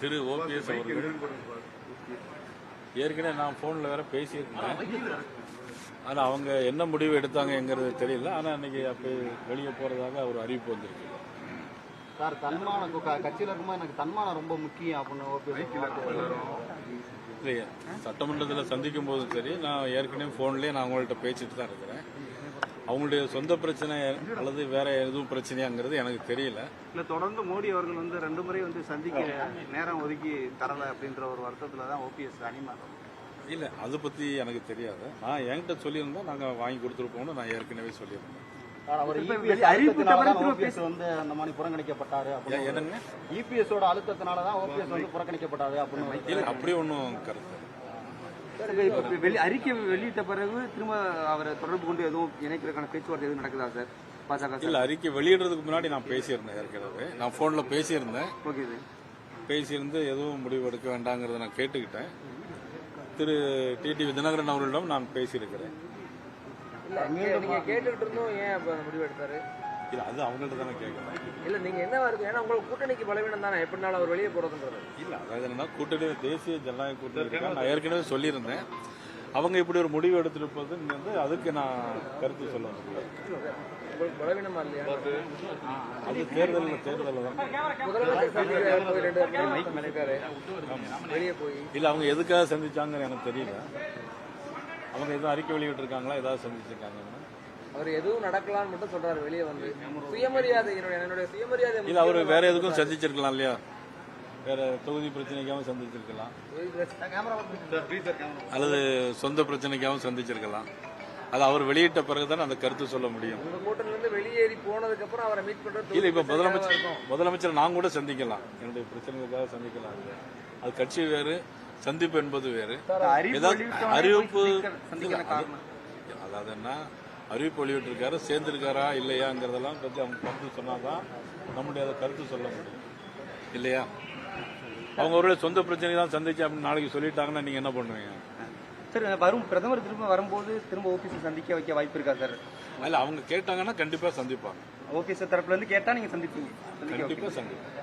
திரு OPS அவர்கள் ஏற்கனவே நான் ஃபோனில் வேற பேசியிருந்தேன். ஆனால் அவங்க என்ன முடிவு எடுத்தாங்கங்கிறது தெரியல. ஆனால் இன்னைக்கு அப்போ வெளியே போகிறதாக ஒரு அறிவிப்பு வந்திருக்கு. சார், தன்மானம் கட்சியில் இருக்கும்போது எனக்கு தன்மானம் ரொம்ப முக்கியம் அப்படின்னு ஓபிஎஸ் இல்லையா, சட்டமன்றத்தில் சந்திக்கும் போதும் சரி, நான் ஏற்கனவே ஃபோன்லேயே நான் அவங்கள்ட்ட பேசிட்டு தான் இருக்கிறேன். அவங்களுடைய சொந்த பிரச்சனை அல்லது வேற எதுவும் பிரச்சனையாங்கிறது எனக்கு தெரியல. இல்லை, தொடர்ந்து மோடி அவர்கள் வந்து 2 முறை வந்து சந்திக்க நேரம் ஒதுக்கி தரலை அப்படின்ற ஒரு வருத்தத்தில் தான் ஓபிஎஸ் அணிமாறும். இல்லை, அதை பற்றி எனக்கு தெரியாது. நான் என்கிட்ட சொல்லியிருந்தேன், நாங்கள் வாங்கி கொடுத்துருப்போம்னு நான் ஏற்கனவே சொல்லியிருந்தேன். வந்து அந்த மாதிரி புறக்கணிக்கப்பட்டாரு. என்னங்க, இபிஎஸோட அழுத்தத்தினாலதான் ஓபிஎஸ் வந்து புறக்கணிக்கப்பட்டாரு அப்படின்னு. இல்லை, அப்படி ஒன்றும் கருத்து. அறிக்கை வெளியிட்ட பிறகு திரும்ப அவரை தொடர்பு கொண்டு எதுவும் இணைக்கிறதுக்கான பேச்சுவார்த்தை எதுவும் நடக்குதா சார் பாஜக? இல்லை, அறிக்கை வெளியிடுறதுக்கு முன்னாடி நான் பேசியிருந்தேன். ஏற்கனவே நான் ஃபோனில் பேசியிருந்தேன். Okay sir. பேசியிருந்து எதுவும் முடிவு எடுக்க வேண்டாங்கிறத நான் கேட்டுக்கிட்டேன். திரு டிடிவி தினகரன் அவர்களிடம் நான் பேசியிருக்கிறேன். நீங்க கேட்டுக்கிட்டு இருந்தோம், ஏன் அப்ப முடிவு எடுத்தாரு? இல்லை, அது அவங்கள்ட்ட தானே கேட்கணும். இல்ல, நீங்க என்னவா இருக்கு? ஏன்னா உங்களுக்கு கூட்டணிக்கு பலவீனம் தானே, எப்படினாலும் அவர் வெளியே போறதுன்றது. இல்லை, அதாவது என்னன்னா, கூட்டணி தேசிய ஜனநாயக கூட்டணி நான் ஏற்கனவே சொல்லியிருந்தேன். அவங்க இப்படி ஒரு முடிவு எடுத்திருப்பது வந்து அதுக்கு நான் கருத்து சொல்ல முடியல. உங்களுக்கு பலவீனமா இல்லையா? அது தேர்தல் தான். வெளியே போய் இல்லை, அவங்க எதுக்காக சந்திச்சாங்கன்னு எனக்கு தெரியல. அவங்க எதுவும் அறிக்கை வெளியிட்டிருக்காங்களா, ஏதாவது சந்திச்சிருக்காங்க? அவர் எதுவும் நடக்கலாம்னு மட்டும் சொல்றாரு வெளியே வந்து. சுயமரியாதை, என்னுடைய சுயமரியாதை. இல்லை, அவர் வேற எதுக்கும் சந்திச்சிருக்கலாம் இல்லையா? வேற தொகுதி பிரச்சனைக்காகவும் சந்திச்சிருக்கலாம், அல்லது சொந்த பிரச்சனைக்காகவும் சந்திச்சிருக்கலாம். அது அவர் வெளியிட்ட பிறகுதான் அந்த கருத்து சொல்ல முடியும். உங்க கூட்டணில இருந்து வெளியேறி போனதுக்கு அப்புறம் அவரை மீட் பண்றது இல்ல, இப்ப முதலமைச்சர் நான் கூட சந்திக்கலாம், என்னுடைய பிரச்சனைகளுக்காக சந்திக்கலாம். அது கட்சி வேறு, சந்திப்பு என்பது வேறு. அறிவிப்பு அதாவது என்ன, அறிவிப்பு வெளியிட்டிருக்காரு, சேர்ந்திருக்காரா இல்லையாங்கிறதெல்லாம் பற்றி அவங்க கருத்து சொன்னாதான் நம்முடைய அதை கருத்து சொல்ல முடியும் இல்லையா? அவங்க அவருடைய சொந்த பிரச்சனை தான் சந்திச்சு அப்படின்னு நாளைக்கு சொல்லிட்டாங்கன்னா நீங்க என்ன பண்ணுவீங்க? சார், வரும் பிரதமர் திரும்ப வரும்போது திரும்ப ஓபிஎஸ் சந்திக்க வைக்க வாய்ப்பு இருக்கா சார்? இல்ல, அவங்க கேட்டாங்கன்னா கண்டிப்பா சந்திப்பாங்க. ஓபிஎஸ் தரப்புல இருந்து கேட்டா நீங்க சந்திப்பீங்க? கண்டிப்பா சந்திப்பாங்க.